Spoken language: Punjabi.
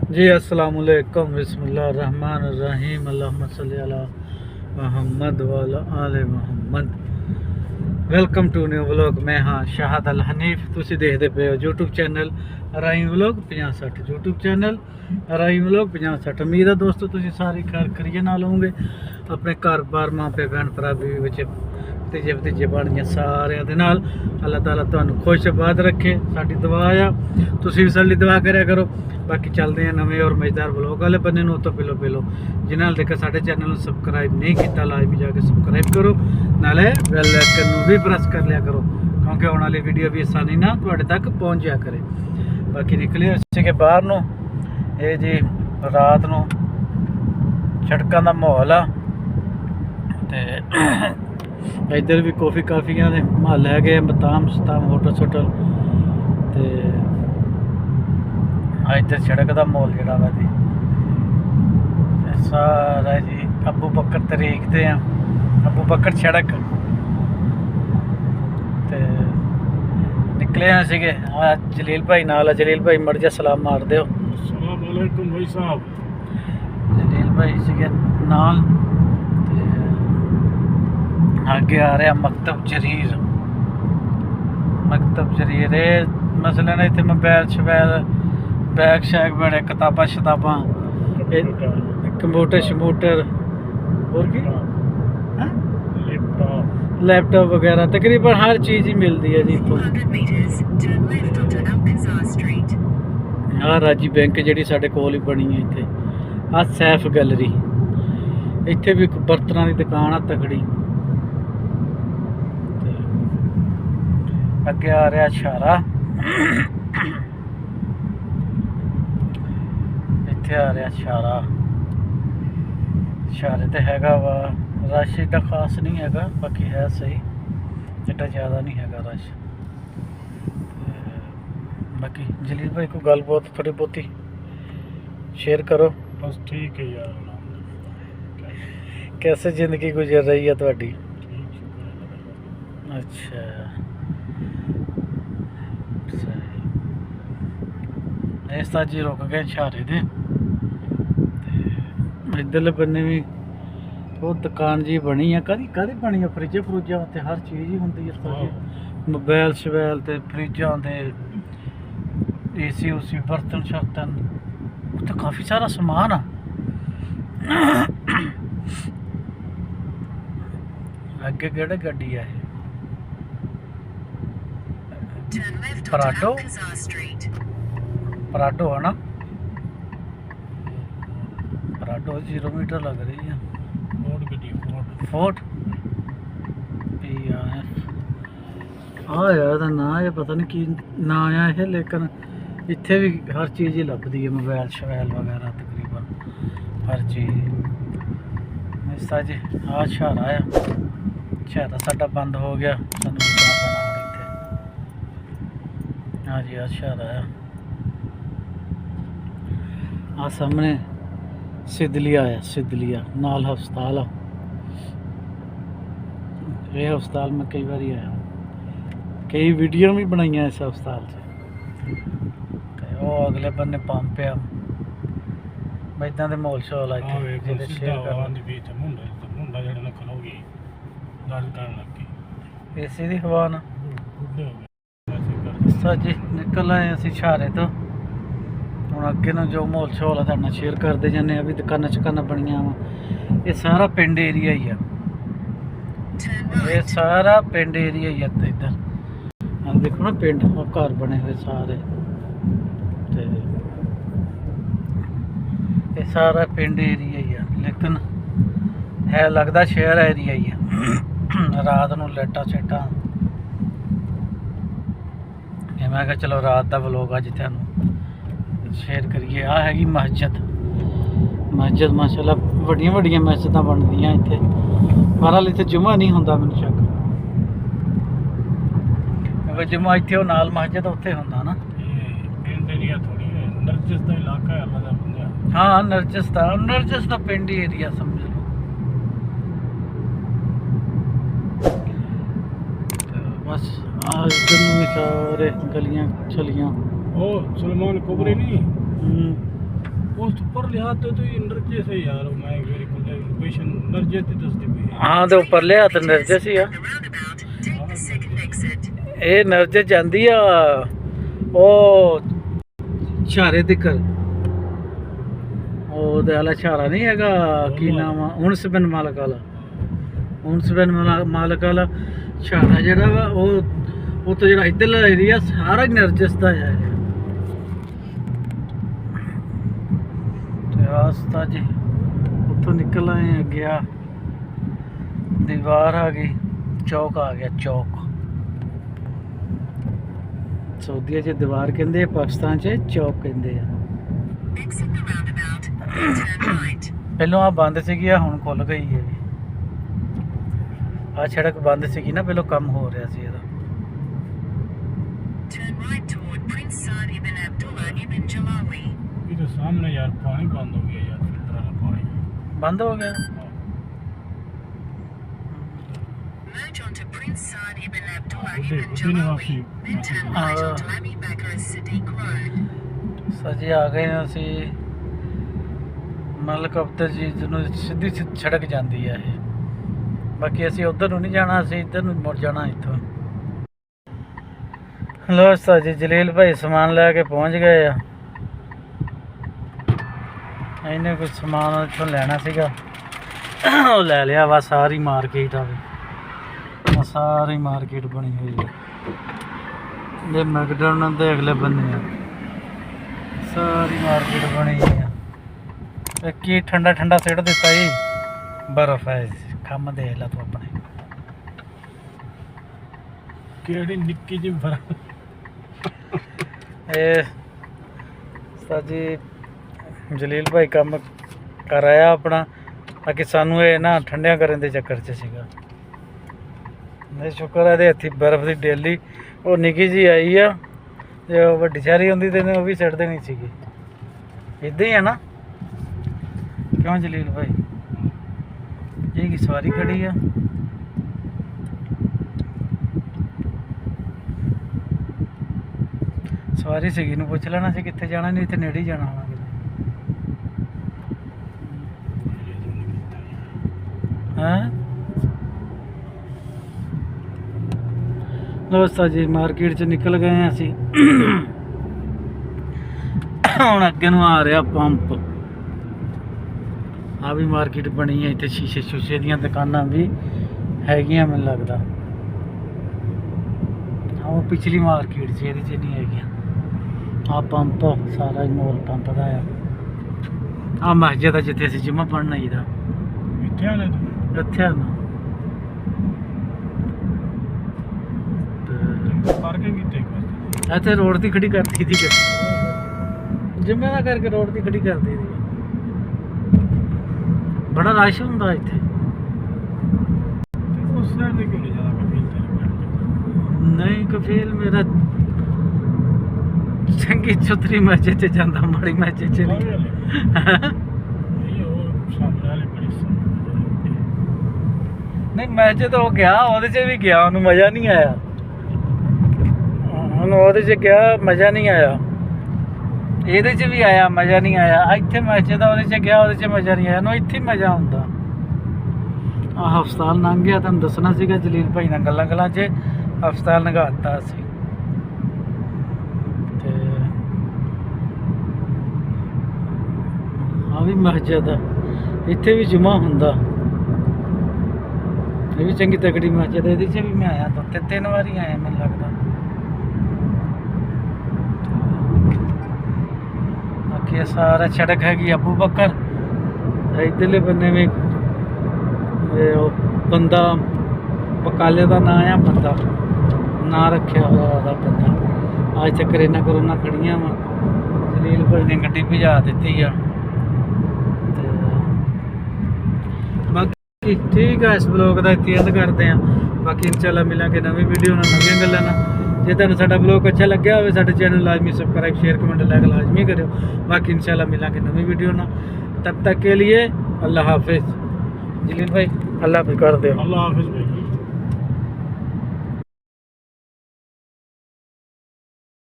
जी अस्सलामुअलैकुम बिस्मिल्लाहिर्रहमानिर्रहीम अल्लाहुम्मा सल्ली अला मुहम्मद व अला आले Muhammad. Welcome to new vlog. ਮੈਂ ਹਾਂ ਸ਼ਾਹਦ ਅਲ ਹਨੀਫ। ਤੁਸੀਂ ਦੇਖਦੇ ਪਏ ਹੋ YouTube ਚੈਨਲ ਰਾਈ ਵਲੌਗ 5060 YouTube ਚੈਨਲ ਰਾਈ ਵਲੌਗ 5060। ਉਮੀਦ ਹੈ ਦੋਸਤੋ ਤੁਸੀਂ ਸਾਰੇ ਖੈਰ ਕਰੀਏ ਨਾਲ ਹੋਵੋਗੇ। ਆਪਣੇ ਘਰ-ਬਾਰ ਮਾਂ ਪਿਓ ਭੈਣ ਭਰਾ ਵੀ ਵਿੱਚ ਤੀਜੇ ਭਤੀਜੇ ਬਣੀਆਂ ਸਾਰਿਆਂ ਦੇ ਨਾਲ ਅੱਲਾਹ ਤਾਲਾ ਤੁਹਾਨੂੰ ਖੁਸ਼-ਆਬਾਦ ਰੱਖੇ। ਸਾਡੀ ਦੁਆ ਆ, ਤੁਸੀਂ ਵੀ ਸਾਡੀ ਦੁਆ ਕਰਿਆ ਕਰੋ। ਬਾਕੀ ਚੱਲਦੇ ਆ ਨਵੇਂ ਔਰ ਮਜ਼ੇਦਾਰ ਵਲੌਗ ਵਾਲੇ ਬੰਨੇ ਨੂੰ। ਤੋਂ ਪਹਿਲੋਂ ਜਿਨ੍ਹਾਂ ਨੇ ਸਾਡੇ ਚੈਨਲ ਨੂੰ ਸਬਸਕ੍ਰਾਈਬ ਨਹੀਂ ਕੀਤਾ ਲਾਜ਼ਮੀ ਜਾ ਕੇ ਸਬਸਕ੍ਰਾਈਬ ਕਰੋ, ਨਾਲੇ ਬੈਲ ਆਈਕਨ ਨੂੰ ਵੀ ਪ੍ਰੈਸ ਕਰ ਲਿਆ ਕਰੋ ਕਿਉਂਕਿ ਆਉਣ ਵਾਲੀ ਵੀਡੀਓ ਵੀ ਆਸਾਨੀ ਨਾਲ ਤੁਹਾਡੇ ਤੱਕ ਪਹੁੰਚ ਜਾਇਆ ਕਰੇ। ਬਾਕੀ ਨਿਕਲੇ ਸੀਗੇ ਬਾਹਰ ਨੂੰ। ਇਹ ਜੀ ਰਾਤ ਨੂੰ ਸੜਕਾਂ ਦਾ ਮਾਹੌਲ ਆ ਤੇ ਇੱਧਰ ਵੀ ਕਾਫੀਆਂ ਦੇ ਮਹੱਲ ਹੈਗੇ, ਬਤਾਮ ਹੋਟਲ ਤੇ ਇੱਧਰ ਸੜਕ ਦਾ ਮਾਹੌਲ ਜਿਹੜਾ ਵਾ ਜੀ ਸਾਰਾ ਜੀ ਅਬੂ ਬਕਰ ਤਰੀਕ ਤੇ ਆ, ਅਬੂ ਬਕਰ ਸੜਕ ਤੇ ਨਿਕਲੇ ਆ ਸੀਗੇ। ਆ ਜਲੀਲ ਭਾਈ ਨਾਲ ਆ, ਜਲੀਲ ਭਾਈ ਮੜ ਜਾ ਸਲਾਮ ਮਾਰ ਦਿਓ। अस्सलाम वालेकुम भाई साहब। ਜਲੀਲ ਭਾਈ ਸੀਗੇ ਨਾਲ ਤੇ ਅੱਗੇ ਆ ਰਿਹਾ ਮਕਤਬ ਜਰੀਰ। ਇਹ ਮਸਲਨ ਇੱਥੇ ਮੋਬਾਈਲ ਬੈਗ ਸ਼ੈਗ ਬਣੇ, ਕਿਤਾਬਾਂ ਕੰਪਿਊਟਰ ਹੋਰ ਕੀ लैपटॉप वगैरह तकरीबन हर चीज़ ही मिलती है जी इत्थों। हाँ राजी बैंक जी साढ़े कोल ही बनी है इत्थे। आ सैफ गैलरी, इत्थे भी बर्तनों की दुकान है तगड़ी। अगे आ रहा इशारा, इत्थे आ रहा इशारे तो हैगा वा। रश एडा खास नहीं है, बाकी है सही, एडा ज़्यादा नहीं है रश। बाकी जलील भाई को गल बहुत थोड़ी बहुती शेयर करो। बस ठीक है यार, कैसे जिंदगी गुजर रही है ਤੁਹਾਡੀ? अच्छा इस तार जी रुक गए इशारे दे। इधरले बन्ने भी वो दुकान जी बनी है, कदी बनी है फ्रिजा उत्ते हर चीज़ ही होंगी है। मोबाइल शबैल ते फ्रिजा दे AC उसी बर्तन शर्तन उत्ते काफ़ी सारा समान आ। अगे केड़े गड्डी है पराडो है ना, पराडो 0 मीटर लग रही है। फोर्ट हाँ यार ना ये पता नहीं की ना आया है, लेकिन इत्थे भी हर चीज़ ही लभदी है, मोबाइल शबैल वगैरह तकरीबन हर चीज़। इस तरह जी आ इशारा आया, इशारा साडा बंद हो गया, सानूं रुकना पैना हुण इत्थे। हाँ जी आ इशारा आया। आ सामने सिदलिया है, सिदलिया नाल हस्पताल आ। ये हस्पताल में कई बार आया, कई वीडियो भी बनाई इस हस्पताल से। वो अगले बन्ने पंप आ, इदा के माहौल शौल एसी की हवा ना जी। निकल आए असी इशारे तो ਹੁਣ ਅੱਗੇ ਨੂੰ ਜੋ ਮਾਹੌਲ ਸ਼ੌਲ ਆ ਤੁਹਾਡੇ ਨਾਲ ਸ਼ੇਅਰ ਕਰਦੇ ਜਾਂਦੇ ਆ। ਵੀ ਦੁਕਾਨਾਂ ਬਣੀਆਂ ਵਾ, ਇਹ ਸਾਰਾ ਪਿੰਡ ਏਰੀਆ ਹੀ ਆ, ਇਹ ਸਾਰਾ ਪਿੰਡ ਏਰੀਆ ਹੀ ਆ। ਇੱਧਰ ਆ ਦੇਖੋ ਨਾ ਪਿੰਡ, ਘਰ ਬਣੇ ਹੋਏ ਸਾਰੇ, ਤੇ ਇਹ ਸਾਰਾ ਪਿੰਡ ਏਰੀਆ ਹੀ ਆ, ਲੇਕਿਨ ਹੈ ਲੱਗਦਾ ਸ਼ਹਿਰ ਏਰੀਆ ਹੀ ਆ। ਰਾਤ ਨੂੰ ਲਾਈਟਾਂ ਸ਼ਾਈਟਾਂ, ਇਹ ਮੈਂ ਕਿਹਾ ਚਲੋ ਰਾਤ ਦਾ ਵਲੋਗ ਅੱਜ ਤੁਹਾਨੂੰ शेयर करिए। आ हैगी मस्जिद माशाल्लाह वड्डियां मस्जिदां बनदियां इत्थे। बहरहाल इत्थे जुमा नहीं हुंदा मैनूं शक, क्योंकि जुमा इत्थे नाल मस्जिद उत्थे हुंदा ना। पिंड एरिया थोड़ी है, नरजिस दा इलाका है अलग बंदा। हाँ नरजिस दा पिंड एरिया समझ लो। तो बस आज दिन भी सारे गलियां छलियां। ओ सलमान कोबरे नहीं ਉਸ ਉੱਪਰ ਲਿਆ ਤੇ ਤੁਸੀਂ ਨਰਜੇ ਸੇ ਯਾਰ ਮੈਂ ਮੇਰੀ ਲੋਕੇਸ਼ਨ ਨਰਜੇ ਤੇ ਦੱਸਦੀ ਪਈ ਹਾਂ ਤੇ ਉੱਪਰ ਲਿਆ ਤੇ ਨਰਜਸ ਹੀ ਆ ਇਹ ਨਰਜਸ ਜਾਂਦੀ ਆ ਉਹ ਛਾਰੇ ਤਿੱਕਰ ਉਹਦੇ ਵਾਲਾ ਛਾਰਾ ਨਹੀਂ ਹੈਗਾ ਕੀ ਨਾਮ ਆ ਉਨਸ ਬਿਨ ਮਾਲਕ ਵਾਲਾ ਉਨਸ ਬਿਨ ਮਾਲਕ ਵਾਲਾ ਛਾਰਾ ਜਿਹੜਾ ਵਾ ਉਹ ਤੋਂ ਜਿਹੜਾ ਇੱਧਰਲਾ ਏਰੀਆ ਸਾਰਾ ਹੀ ਨਰਜਸ ਦਾ ਹੈ ਤੇ ਰਾਸਤਾ ਜੀ ਉੱਥੋਂ ਨਿਕਲ ਆਏ ਅੱਗੇ ਆ ਦੀਵਾਰ ਆ ਗਈ ਚੌਕ ਆ ਗਿਆ ਚੌਕ ਸਾਊਦੀਆ 'ਚ ਦੀਵਾਰ ਕਹਿੰਦੇ ਆ ਪਾਕਿਸਤਾਨ 'ਚ ਚੌਕ ਕਹਿੰਦੇ ਆ ਪਹਿਲਾਂ ਆ ਬੰਦ ਸੀਗੀ ਆ ਹੁਣ ਖੁੱਲ ਗਈ ਹੈ ਆ ਸੜਕ ਬੰਦ ਸੀਗੀ ਨਾ ਪਹਿਲਾਂ ਕੰਮ ਹੋ ਰਿਹਾ ਸੀ ਇਹਦਾ ਇਹਦੇ ਸਾਹਮਣੇ ਯਾਰ ਪਾਣੀ ਬੰਦ ਹੋ ਗਿਆ ਯਾਰ ਫਿਲਟਰ ਵਾਲਾ ਪਾਣੀ ਬੰਦ ਹੋ ਗਿਆ ਸਜੇ ਆ ਗਏ ਹਾਂ ਅਸੀਂ ਮਲਕ ਅਬਦਰ ਜੀ ਨੂੰ ਸਿੱਧੀ ਸੜਕ ਜਾਂਦੀ ਹੈ ਇਹ ਬਾਕੀ ਅਸੀਂ ਉਧਰ ਨੂੰ ਨਹੀਂ ਜਾਣਾ ਅਸੀਂ ਇੱਧਰ ਨੂੰ ਮੁੜ ਜਾਣਾ ਇੱਥੋਂ ਲੋ ਉਸਤਾਦ ਜੀ ਜਲੀਲ ਭਾਈ ਸਮਾਨ ਲੈ ਕੇ ਪਹੁੰਚ ਗਏ ਆ ਇਹਨੇ ਕੁਝ ਸਮਾਨ ਇੱਥੋਂ ਲੈਣਾ ਸੀਗਾ ਉਹ ਲੈ ਲਿਆ ਵਾ ਸਾਰੀ ਮਾਰਕੀਟ ਆ ਵੀ ਸਾਰੀ ਮਾਰਕੀਟ ਬਣੀ ਹੋਈ ਹੈ ਇਹ ਮੈਕਡੋਨਲਡ ਦੇ ਅਗਲੇ ਬੰਨੇ ਆ ਸਾਰੀ ਮਾਰਕੀਟ ਬਣੀ ਹੋਈ ਆ ਇਹ ਕੀ ਠੰਡਾ ਠੰਡਾ ਸਿੱਟ ਦਿੱਤਾ ਜੀ ਬਰਫ਼ ਹੈ ਕੰਮ ਦੇ ਲਾ ਤੂੰ ਆਪਣੇ ਕਿਹੜੀ ਨਿੱਕੀ ਜਿਹੀ ਬਰਫ਼ ਇਹ ਸਾਜੀ ਜਲੀਲ ਭਾਈ ਕੰਮ ਕਰ ਆਇਆ ਆਪਣਾ ਬਾਕੀ ਸਾਨੂੰ ਇਹ ਨਾ ਠੰਡਿਆਂ ਕਰਨ ਦੇ ਚੱਕਰ 'ਚ ਸੀਗਾ ਨਹੀਂ ਸ਼ੁਕਰ ਹੈ ਇਹਦੇ ਹੱਥੀ ਬਰਫ਼ ਦੀ ਡੇਲੀ ਉਹ ਨਿੱਕੀ ਜੀ ਆਈ ਆ ਜੇ ਉਹ ਵੱਡੀ ਸਾਰੀ ਹੁੰਦੀ ਤੇ ਉਹ ਵੀ ਸਿੱਟ ਦੇਣੀ ਸੀਗੀ ਇੱਦਾਂ ਹੀ ਆ ਨਾ ਕਿਉਂ ਜਲੀਲ ਭਾਈ ਇਹ ਕੀ ਸਵਾਰੀ ਖੜੀ ਆ ਸਵਾਰੀ ਸੀਗੀ ਨੂੰ ਪੁੱਛ ਲੈਣਾ ਸੀ ਕਿੱਥੇ ਜਾਣਾ ਨਹੀਂ ਇੱਥੇ ਨੇੜੇ ਹੀ ਜਾਣਾ ਹੋਣਾ ਹਾਂ ਦੋਸਤਾ ਜੀ ਮਾਰਕੀਟ 'ਚ ਨਿਕਲ ਗਏ ਹਾਂ ਅਸੀਂ ਹੁਣ ਅੱਗੇ ਨੂੰ ਆ ਰਿਹਾ ਪੰਪ ਆ ਵੀ ਮਾਰਕੀਟ ਬਣੀ ਹੈ ਇੱਥੇ ਸ਼ੀਸ਼ੇ ਸ਼ੂਸ਼ੇ ਦੀਆਂ ਦੁਕਾਨਾਂ ਵੀ ਹੈਗੀਆਂ ਮੈਨੂੰ ਲੱਗਦਾ ਉਹ ਪਿਛਲੀ ਮਾਰਕੀਟ 'ਚ ਇਹਦੇ 'ਚ ਨਹੀਂ ਹੈਗੀਆਂ ਆ ਪੰਪ ਸਾਰਾ ਹੀ ਮੋਲ ਪੰਪ ਦਾ ਆ ਮਸਜਿਦ ਆ ਜਿੱਥੇ ਅਸੀਂ ਜੁਮਾ ਪੜ੍ਹਨ ਆਈਦਾ ਇੱਥੇ ਆਲੇ ਤੂੰ ਇੱਥੇ ਆ ਨਾ ਪਾਰਕਿੰਗ ਕਿੱਥੇ ਇੱਥੇ ਰੋਡ ਦੀ ਖੜੀ ਕਰਤੀ ਸੀ ਗੱਡੀ ਜੁਮੇ ਦਾ ਕਰਕੇ ਰੋਡ ਦੀ ਖੜੀ ਕਰਦੀ ਸੀ ਬੜਾ ਰਸ਼ ਹੁੰਦਾ ਇੱਥੇ ਉਸ ਸਾਈਡ ਤੇ ਕਿਉਂ ਨਹੀਂ ਜ਼ਿਆਦਾ ਕਫੀਲ ਤੇ ਨਹੀਂ ਕਫੀਲ ਮੇਰਾ ਚੰਗੀ ਚੁਤਰੀ ਮਸਜਿਦ 'ਚ ਜਾਂਦਾ ਮਾੜੀ ਮਸਜਿਦ 'ਚ ਨਹੀਂ ਇਹ ਉਹ ਸਾਹਮਣੇ ਵਾਲੇ ਬੜੀ ਨਹੀਂ ਮਸਜਿਦ ਉਹ ਗਿਆ ਉਹਦੇ 'ਚ ਵੀ ਗਿਆ ਉਹਨੂੰ ਮਜ਼ਾ ਨਹੀਂ ਆਇਆ ਉਹਨੂੰ ਉਹਦੇ 'ਚ ਗਿਆ ਮਜ਼ਾ ਨਹੀਂ ਆਇਆ ਇਹਦੇ 'ਚ ਵੀ ਆਇਆ ਮਜ਼ਾ ਨਹੀਂ ਆਇਆ ਇੱਥੇ ਮਸਜਿਦ ਆ ਉਹਦੇ 'ਚ ਗਿਆ ਉਹਦੇ 'ਚ ਮਜ਼ਾ ਨਹੀਂ ਆਇਆ ਉਹਨੂੰ ਇੱਥੇ ਮਜ਼ਾ ਆਉਂਦਾ ਆਹ ਹਸਪਤਾਲ ਲੰਘ ਗਿਆ ਤੁਹਾਨੂੰ ਦੱਸਣਾ ਸੀਗਾ ਜਲੀਲ ਭਾਈ ਨਾਲ ਗੱਲਾਂ ਗੱਲਾਂ 'ਚ ਹਸਪਤਾਲ ਲੰਘਾਤਾ ਅਸੀਂ ਤੇ ਆ ਵੀ ਮਸਜਿਦ ਆ ਇੱਥੇ ਵੀ ਜੁਮਾ ਹੁੰਦਾ ਇਹ ਵੀ ਚੰਗੀ ਤਕੜੀ ਮਸਜਿਦ ਇਹਦੇ 'ਚ ਵੀ ਮੈਂ ਆਇਆ ਤਾਂ ਤਿੰਨ ਵਾਰੀ ਆਇਆ ਮੈਨੂੰ ਲੱਗਦਾ ਬਾਕੀ ਸਾਰਾ ਸੜਕ ਹੈਗੀ ਅਬੂ ਬਕਰ ਇੱਧਰਲੇ ਬੰਨੇ ਵੀ ਇਹ ਉਹ ਬੰਦਾ ਬਕਾਲੇ ਦਾ ਨਾਂ ਆ ਬੰਦਾ ਨਾਂ ਰੱਖਿਆ ਹੋਇਆ ਉਹਦਾ ਬੰਦਾ ਅੱਜ ਤੱਕ ਕਰੋਨਾ ਖੜੀਆਂ ਵਾ ਜਲੀਲ ਭਾਈ ਨੇ ਗੱਡੀ ਭਜਾ ਦਿੱਤੀ ਆ ਤੇ ਬਾਕੀ ਠੀਕ ਆ ਇਸ ਬਲੌਗ ਦਾ ਇੱਥੇ ਐਂਡ ਕਰਦੇ ਆ ਬਾਕੀ ਇਨਸ਼ਾਅੱਲਾ ਮਿਲਾਂਗੇ ਨਵੀਂ ਵੀਡੀਓ ਨਾਲ ਨਵੀਆਂ ਗੱਲਾਂ ਨਾਲ ਜੇ ਤੁਹਾਨੂੰ ਸਾਡਾ ਬਲੌਗ ਅੱਛਾ ਲੱਗਿਆ ਹੋਵੇ ਸਾਡੇ ਚੈਨਲ ਲਾਜ਼ਮੀ ਸਬਸਕ੍ਰਾइब शेयर कमेंट लाइक लाजमी करो बाकी इंशाल्लाह मिलेंगे नवी वीडियो ना तब तक के लिए अल्लाह हाफिज़ जलील भाई अल्लाह हाफिज़ कर दो अल्लाह हाफिज़ भाई